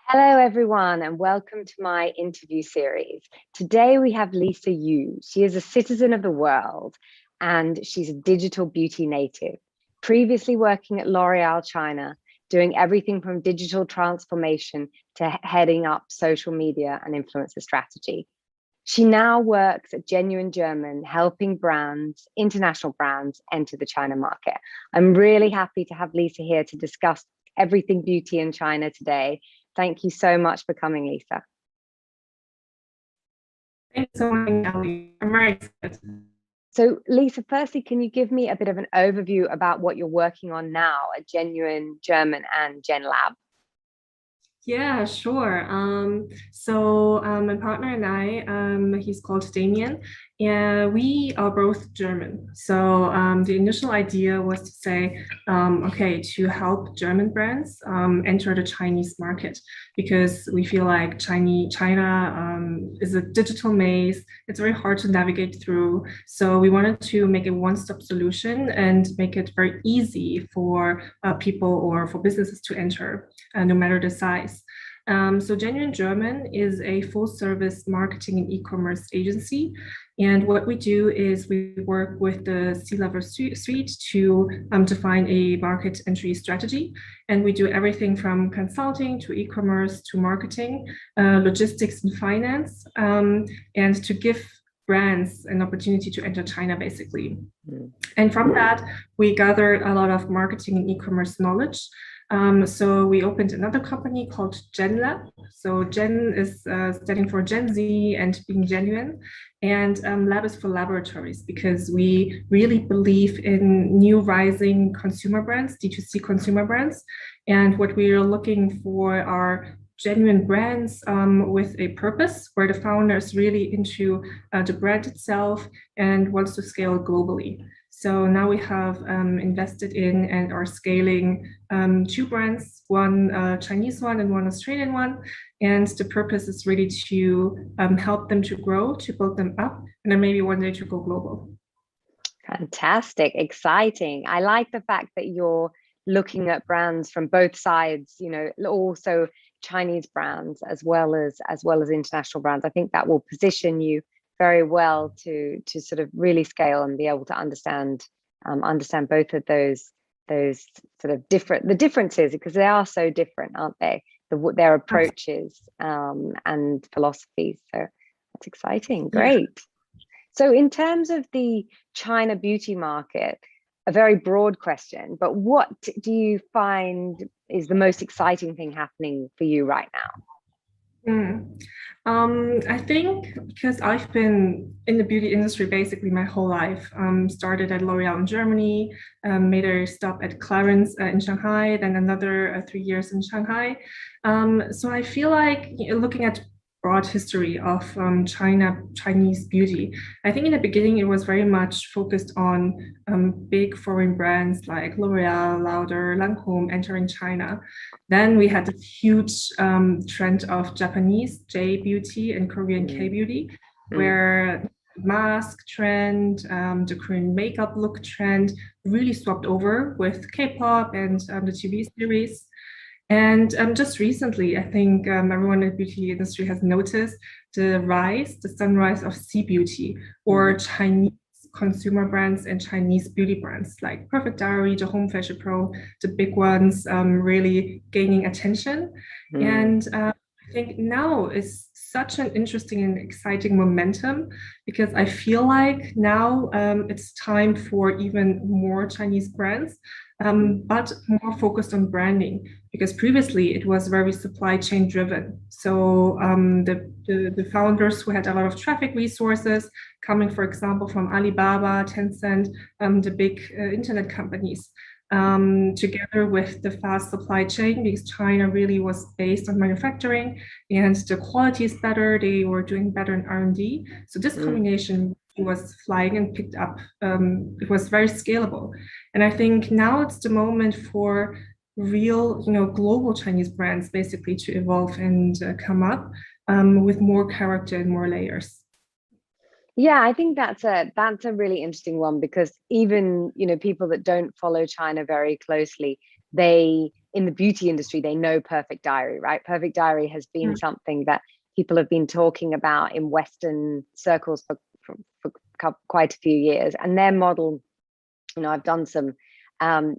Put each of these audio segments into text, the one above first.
Hello, everyone, and welcome to my interview series. Today we have Lisa Yu. She is a citizen of the world and she's a digital beauty native, previously working at L'Oreal China, doing everything from digital transformation to heading up social media and influencer strategy. She now works at Genuine German, helping brands, international brands, enter the China market. I'm really happy to have Lisa here to discuss everything beauty in China today. Thank you so much for coming, Lisa. Thanks so much, Ellie. I'm very excited. So, Lisa, firstly, can you give me a bit of an overview about what you're working on now at Genuine German and GenLab? Yeah, sure. So my partner and I, he's called Damien, and we are both German. So the initial idea was to say, okay, to help German brands enter the Chinese market because we feel like China is a digital maze. It's very hard to navigate through. So we wanted to make a one-stop solution and make it very easy for people or for businesses to enter, no matter the size. So Genuine German is a full service marketing and e-commerce agency. And what we do is we work with the C-level suite to define a market entry strategy. And we do everything from consulting to e-commerce to marketing, logistics and finance, and to give brands an opportunity to enter China, basically. And from that, we gathered a lot of marketing and e-commerce knowledge. So we opened another company called GenLab. So Gen is standing for Gen Z and being genuine. And lab is for laboratories because we really believe in new rising consumer brands, D2C consumer brands. And what we are looking for are genuine brands with a purpose where the founder is really into the brand itself and wants to scale globally. So now we have invested in and are scaling two brands, one Chinese one and one Australian one. And the purpose is really to help them to grow, to build them up, and then maybe one day to go global. Fantastic, exciting. I like the fact that you're looking at brands from both sides, also Chinese brands as well as international brands. I think that will position you very well to sort of really scale and be able to understand both of those sort of the differences, because they are so different, aren't they? Their approaches and philosophies. So that's exciting. Great. Yeah. So in terms of the China beauty market, a very broad question, but what do you find is the most exciting thing happening for you right now? I think because I've been in the beauty industry basically my whole life. Started at L'Oreal in Germany, made a stop at Clarins in Shanghai, then another 3 years in Shanghai. So I feel like looking at broad history of Chinese beauty. I think in the beginning it was very much focused on big foreign brands like L'Oreal, Lauder, Lancôme entering China. Then we had this huge trend of Japanese J beauty and Korean K beauty, where mask trend, the Korean makeup look trend really swapped over with K-pop and the TV series. And just recently, I think everyone in the beauty industry has noticed the sunrise of C beauty or Chinese consumer brands and Chinese beauty brands like Perfect Diary, the Home Fashion Pro, the big ones really gaining attention. And I think now is such an interesting and exciting momentum because I feel like now it's time for even more Chinese brands, but more focused on branding because previously it was very supply chain driven. So the founders who had a lot of traffic resources coming, for example, from Alibaba, Tencent, the big internet companies, together with the fast supply chain because China really was based on manufacturing and the quality is better. They were doing better in R&D. So this combination was flying and picked up. It was very scalable. And I think now it's the moment for real, global Chinese brands basically to evolve and come up with more character and more layers. Yeah, I think that's a really interesting one because even people that don't follow China very closely, they in the beauty industry, they know Perfect Diary, right? Perfect Diary has been something that people have been talking about in Western circles for quite a few years. And their model, I've done some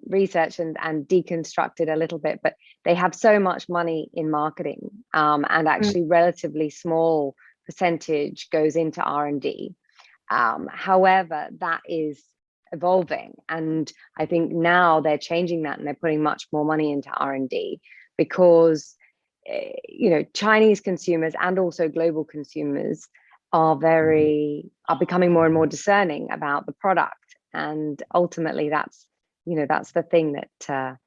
research and deconstructed a little bit, but they have so much money in marketing, and actually relatively small percentage goes into R&D. However, that is evolving, and I think now they're changing that, and they're putting much more money into R&D because Chinese consumers and also global consumers are becoming more and more discerning about the product, and ultimately that's the thing that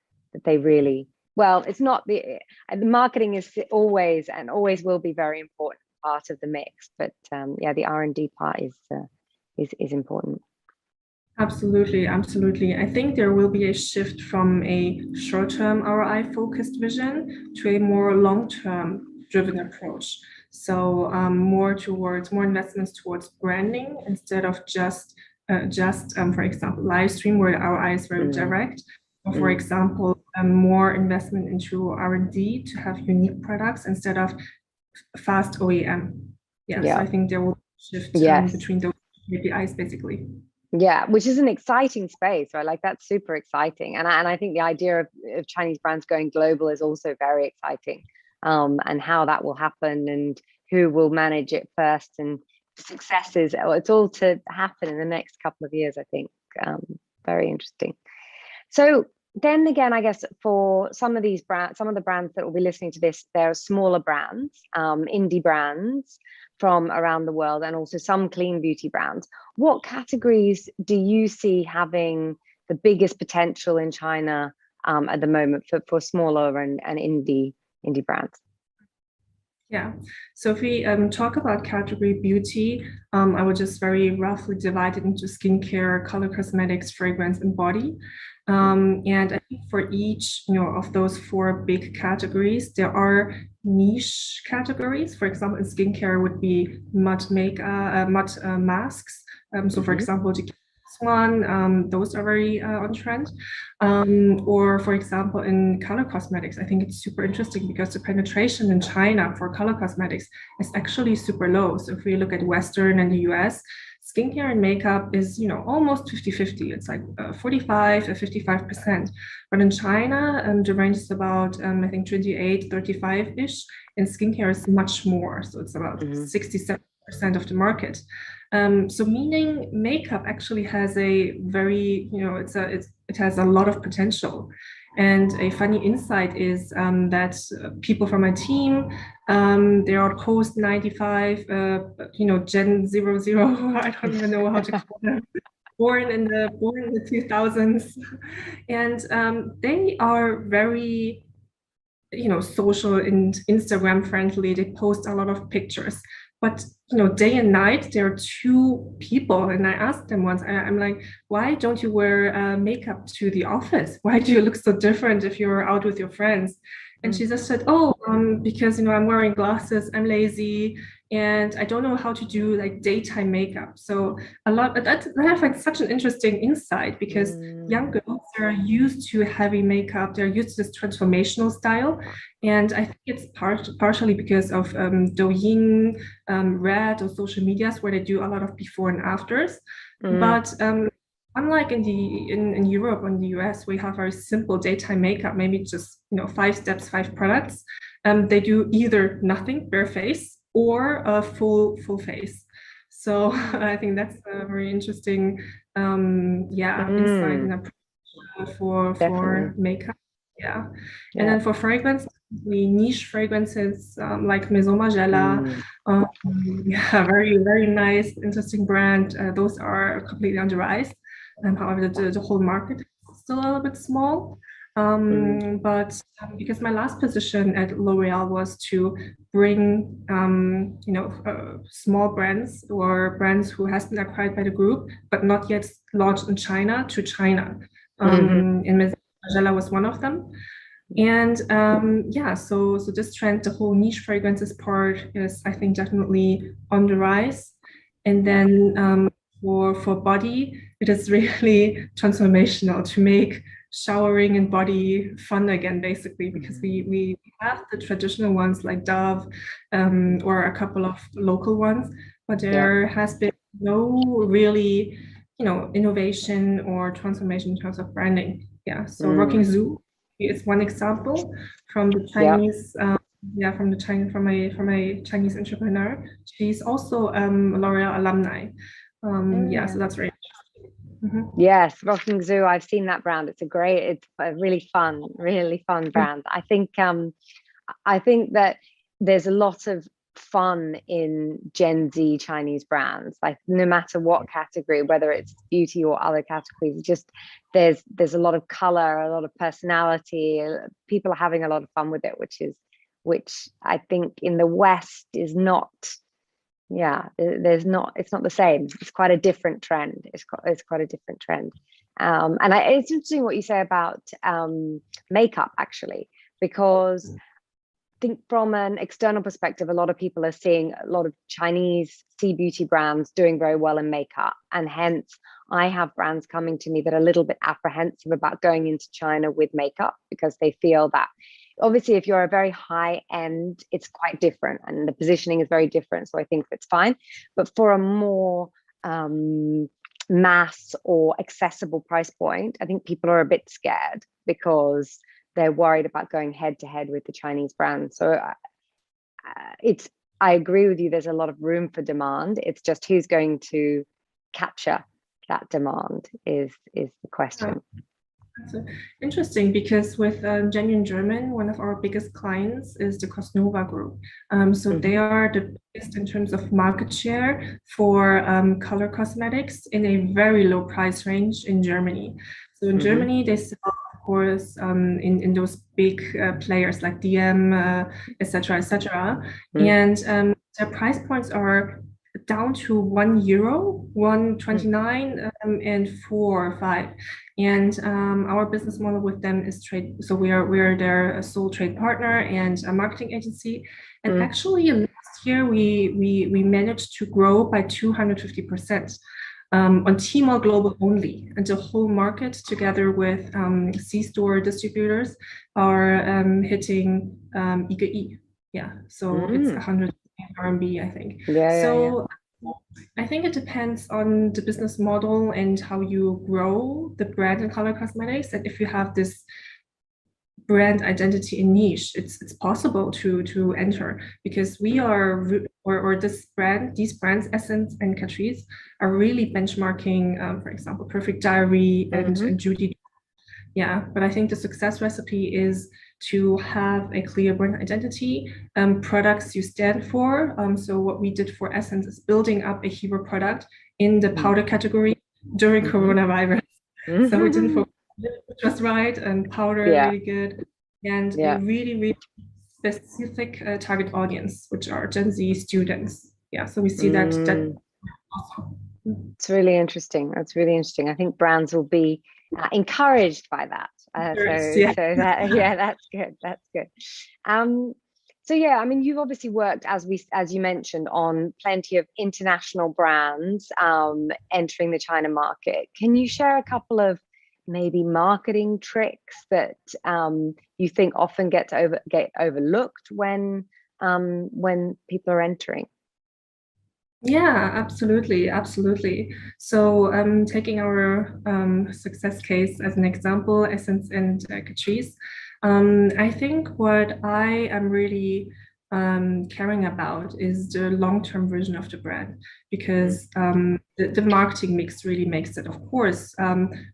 they really, well, it's not the marketing is always and always will be very important part of the mix, but the R&D part is important. Absolutely. I think there will be a shift from a short-term ROI focused vision to a more long-term driven approach. So more investments towards branding instead of just for example, live stream where the ROI is very direct. Or for example, more investment into R&D to have unique products instead of fast OEM. So I think there will be a shift between those KPIs basically. Yeah, which is an exciting space, right? Like that's super exciting. And I think the idea of Chinese brands going global is also very exciting. And how that will happen and who will manage it first, and successes, it's all to happen in the next couple of years, I think. Very interesting. So then again, I guess for some of the brands that will be listening to this, they're smaller brands, indie brands from around the world, and also some clean beauty brands. What categories do you see having the biggest potential in China at the moment for smaller and indie brands? Yeah, so if we talk about category beauty, I would just very roughly divide it into skincare, color cosmetics, fragrance, and body. And I think for each of those four big categories, there are niche categories. For example, in skincare would be matte masks. So for example, the one, those are very on trend. Or for example, in color cosmetics, I think it's super interesting because the penetration in China for color cosmetics is actually super low. So if we look at Western and the US, skincare and makeup is almost 50-50. It's like 45 to 55%. But in China, the range is about I think 28-35-ish, and skincare is much more. So it's about 67% of the market. So meaning makeup actually has a very, it has a lot of potential. And a funny insight is that people from my team, they are post 95, Gen 00, I don't even know how to call them, born in the 2000s. And they are very, social and Instagram friendly. They post a lot of pictures. But day and night, there are two people, and I asked them once, I'm like, why don't you wear makeup to the office? Why do you look so different if you're out with your friends? And she just said, because I'm wearing glasses, I'm lazy, and I don't know how to do like daytime makeup. So that I find such an interesting insight, because young girls are used to heavy makeup, they're used to this transformational style. And I think it's partially because of Douyin, Red, or social medias, where they do a lot of before and afters. But unlike in Europe or in the US, we have very simple daytime makeup, maybe just 5 steps, 5 products. They do either nothing, bare face, or a full face. So I think that's a very interesting insight and approach for makeup. Yeah. And then for fragrance, the niche fragrances like Maison Margiela, very, very nice, interesting brand. Those are completely on the rise. However, the whole market is still a little bit small. But because my last position at L'Oreal was to bring, small brands or brands who has been acquired by the group, but not yet launched in China to China. And Maison Margiela was one of them. And so this trend, the whole niche fragrances part is, I think, definitely on the rise. And then for body, it is really transformational to make showering and body fun again, basically, because we have the traditional ones like Dove, or a couple of local ones, but there has been no really, innovation or transformation in terms of branding. Yeah, so Rocking Zoo is one example from the Chinese. From a Chinese entrepreneur. She's also a L'Oreal alumni. So that's very interesting. Yes, Rocking Zoo. I've seen that brand. It's a really fun brand. I think that there's a lot of fun in Gen Z Chinese brands. Like no matter what category, whether it's beauty or other categories, just there's a lot of color, a lot of personality. People are having a lot of fun with it, which I think in the West is not. It's not the same. It's quite a different trend. It's quite a different trend. It's interesting what you say about makeup, actually, because I think from an external perspective, a lot of people are seeing a lot of Chinese beauty brands doing very well in makeup. And hence, I have brands coming to me that are a little bit apprehensive about going into China with makeup because they feel that obviously if you're a very high end, it's quite different and the positioning is very different. So I think that's fine. But for a more mass or accessible price point, I think people are a bit scared because they're worried about going head to head with the Chinese brand. So I agree with you. There's a lot of room for demand. It's just who's going to capture that demand is the question. That's interesting because with Genuine German, one of our biggest clients is the Cosnova Group. They are the biggest in terms of market share for color cosmetics in a very low price range in Germany. So in Germany, they sell, of course, in those big players like DM, etc., etc. And their price points are down to €1, 1.29, and 4 or 5. And our business model with them is trade. So we are their sole trade partner and a marketing agency. And actually, last year we managed to grow by 250%. On Tmall Global only, and the whole market together with C-store distributors are hitting IGE. So it's 100 RMB, I think. I think it depends on the business model and how you grow the brand in color cosmetics. And if you have this brand identity in niche, it's possible to enter because we are these brands, Essence and Catrice, are really benchmarking, for example, Perfect Diary and Judy. But I think the success recipe is to have a clear brand identity, products you stand for. So what we did for Essence is building up a hero product in the powder category during coronavirus. So we didn't focus just right, and powder really good, and a really, really specific target audience, which are Gen Z students. So we see that also. It's really interesting. That's really interesting. I think brands will be encouraged by that. That's good. That's good. I mean, you've obviously worked, as you mentioned, on plenty of international brands entering the China market. Can you share a couple of maybe marketing tricks that you think often get overlooked when people are entering? Yeah, absolutely. So taking our success case as an example, Essence and Catrice, I think what I am really caring about is the long-term vision of the brand, because the marketing mix really makes it. Of course,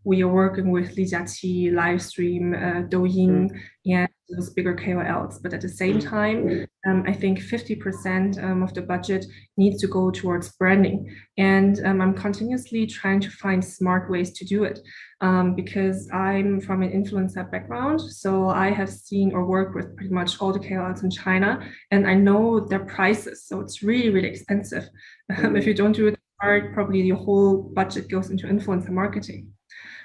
we are working with Li Jiaqi, Livestream, Douyin, and those bigger KOLs, but at the same time, I think 50% of the budget needs to go towards branding, and I'm continuously trying to find smart ways to do it, because I'm from an influencer background, so I have seen or worked with pretty much all the KOLs in China, and I know their prices, so it's really, really expensive. If you don't do it hard, probably your whole budget goes into influencer marketing.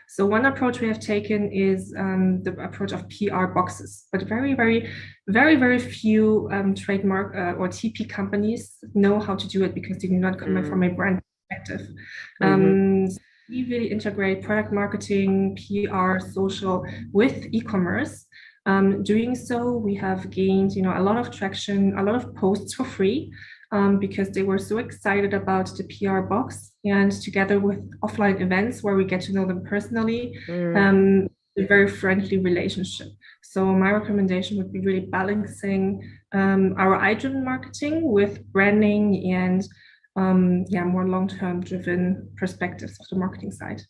So one approach we have taken is the approach of PR boxes, but very, very, very, very few trademark or TP companies know how to do it because they do not come from a brand perspective. we really integrate product marketing, PR, social with e-commerce. Doing so, we have gained, a lot of traction, a lot of posts for free, because they were so excited about the PR box, and together with offline events where we get to know them personally, a very friendly relationship. So my recommendation would be really balancing our AI-driven marketing with branding and more long-term driven perspectives of the marketing side.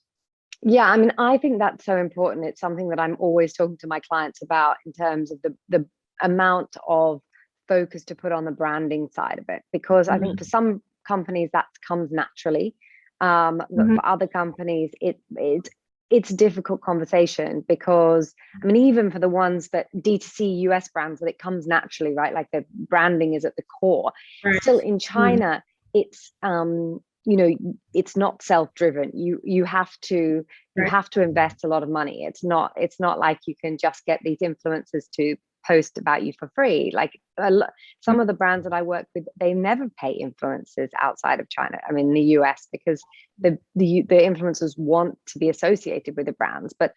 Yeah, I mean, I think that's so important. It's something that I'm always talking to my clients about in terms of the amount of focus to put on the branding side of it, because I think for some companies that comes naturally, but for other companies it's a difficult conversation, because I mean, even for the ones that D2C US brands, that it comes naturally, right? Like the branding is at the core. Right. Still in China, it's it's not self-driven. You have to invest a lot of money. It's not like you can just get these influencers to post about you for free. Like some of the brands that I work with, they never pay influencers outside of China. I mean, in the US, because the influencers want to be associated with the brands, but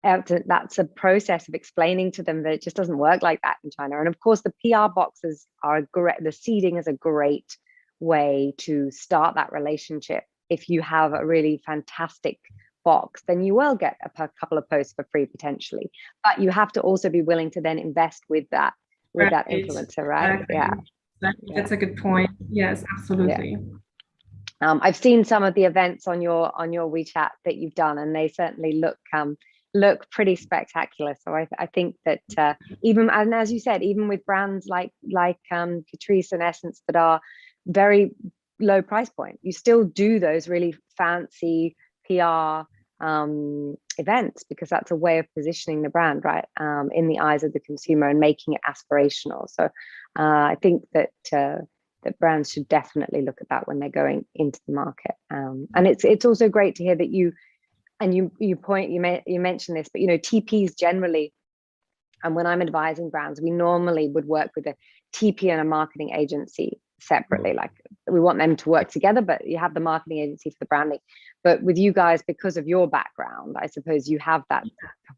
that's a process of explaining to them that it just doesn't work like that in China. And of course, the PR boxes are great. The seeding is a great way to start that relationship. If you have a really fantastic box, then you will get a couple of posts for free potentially, but you have to also be willing to then invest with that influencer, right? Exactly. Exactly. That's a good point. Yes, absolutely. Yeah. I've seen some of the events on your WeChat that you've done, and they certainly look pretty spectacular. So I think that even, and as you said, even with brands like Catrice and Essence that are very low price point, you still do those really fancy PR events, because that's a way of positioning the brand, right, in the eyes of the consumer and making it aspirational. So I think that brands should definitely look at that when they're going into the market. And it's also great to hear that you mentioned this, but TPs generally, and when I'm advising brands, we normally would work with a TP and a marketing agency separately. Like, we want them to work together, but you have the marketing agency for the branding. But with you guys, because of your background, I suppose you have that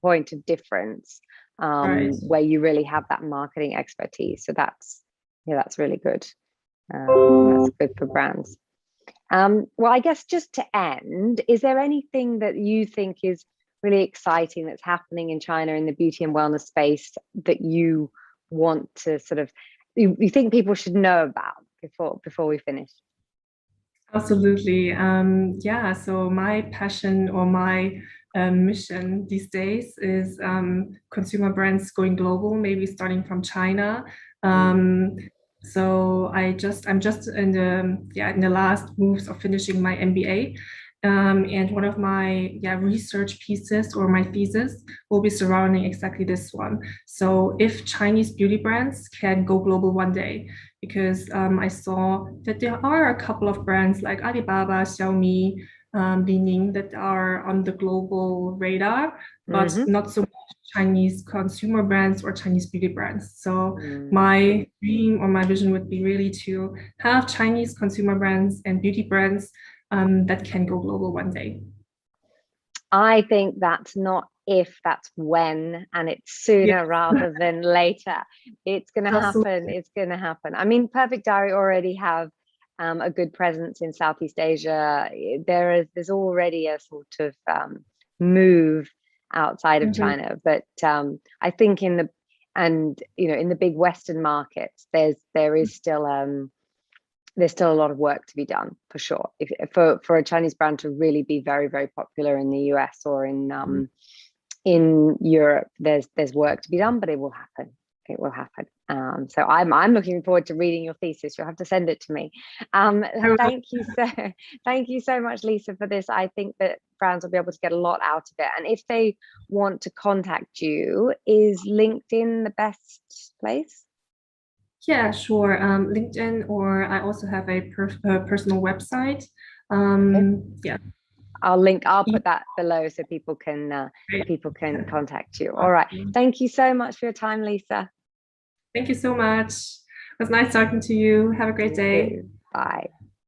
point of difference, right, where you really have that marketing expertise. So that's really good. That's good for brands. Well, I guess just to end, is there anything that you think is really exciting that's happening in China in the beauty and wellness space that you want to sort of, you think people should know about before we finish? Absolutely. Yeah, so my passion or my mission these days is consumer brands going global, maybe starting from China. So I'm just in the last moves of finishing my MBA. And one of my research pieces or my thesis will be surrounding exactly this one. So if Chinese beauty brands can go global one day, because I saw that there are a couple of brands like Alibaba, Xiaomi, Li-Ning that are on the global radar, but not so much Chinese consumer brands or Chinese beauty brands. So my dream or my vision would be really to have Chinese consumer brands and beauty brands that can go global one day. I think that's not if, that's when, and it's sooner rather than later. It's going to happen. It's going to happen. I mean, Perfect Diary already have a good presence in Southeast Asia. There's already a sort of move outside of China, but I think in the big Western markets, there's still a lot of work to be done, for sure. For a Chinese brand to really be very, very popular in the US or in Europe, there's work to be done, but it will happen. It will happen. So I'm looking forward to reading your thesis. You'll have to send it to me. Thank you so much, Lisa, for this. I think that brands will be able to get a lot out of it. And if they want to contact you, is LinkedIn the best place? Yeah, sure. LinkedIn, or I also have a personal website. Yeah. I'll put that below so people can contact you. All right. Thank you so much for your time, Lisa. Thank you so much. It was nice talking to you. Have a great day. Bye.